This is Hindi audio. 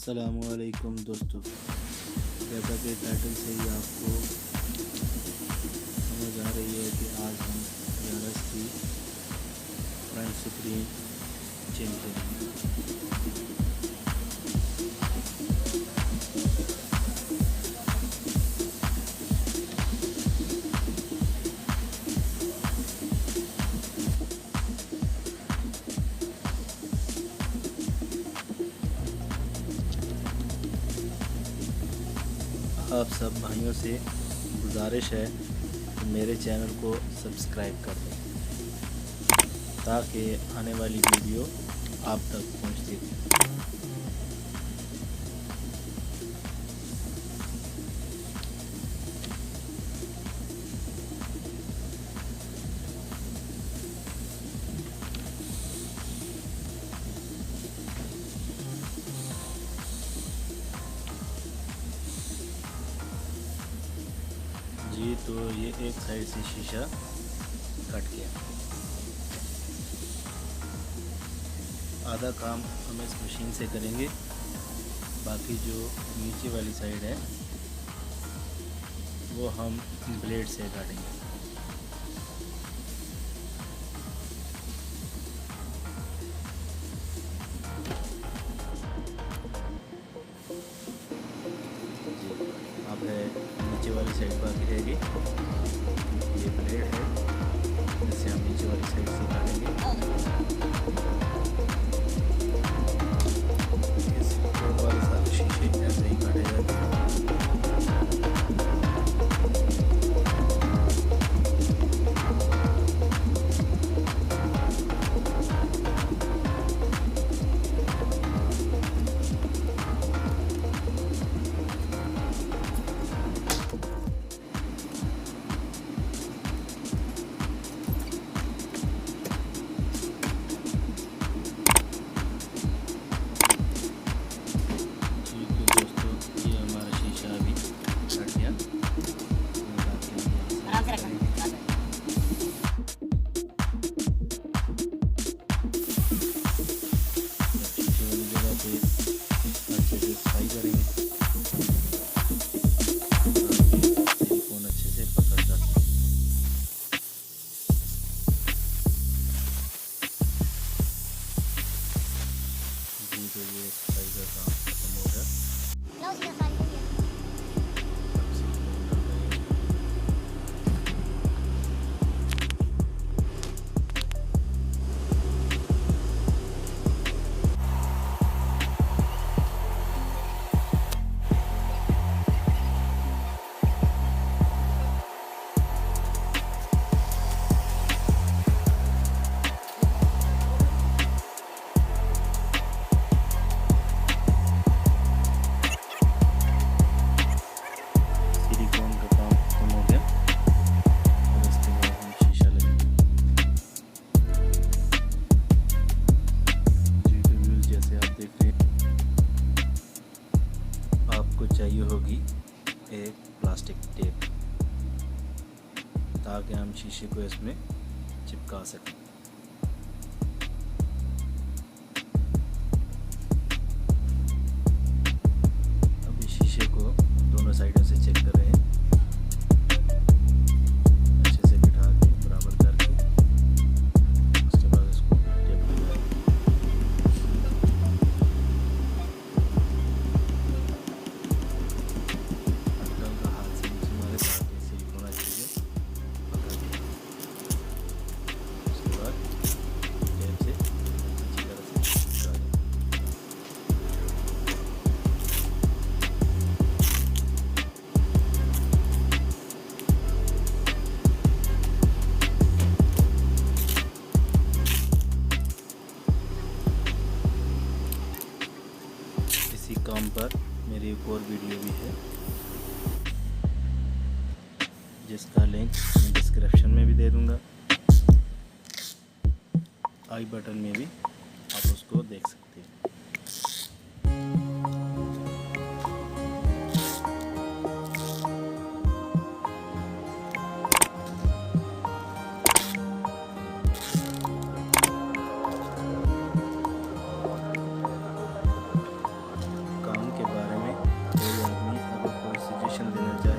अस्सलामुअलैकुम दोस्तों, जैसा कि टाइटल से ही आपको समझ आ रही है कि आज हम यारस की फ्रंट स्क्रीन चेंज करेंगे। आप सब भाइयों से गुजारिश है कि मेरे चैनल को सब्सक्राइब कर दें ताकि आने वाली वीडियो आप तक पहुंचती रहे। जी तो ये एक साइड से शीशा कट गया। आधा काम हम इस मशीन से करेंगे, बाकी जो नीचे वाली साइड है वो हम ब्लेड से काटेंगे। अब नीचे वाली साइड बाकी रहेगी। ये ब्लेड है, जिससे हम नीचे वाली साइड से काटेंगे। इस वाले सारे शीशे ऐसे ही काटे जाते हैं। तो ये सफाई का काम खत्म हो गया। आपको चाहिए होगी एक प्लास्टिक टेप ताकि हम शीशे को इसमें चिपका सकें। अभी शीशे को दोनों साइडों से चेक कर रहे हैं, अच्छे से बिठा के बराबर करके उसके बाद इसको टेप लगाएं। इसी काम पर मेरी एक और वीडियो भी है, जिसका लिंक मैं डिस्क्रिप्शन में भी दे दूंगा, आई बटन में भी आप उसको देख सकते हैं। काम देना चाहिए।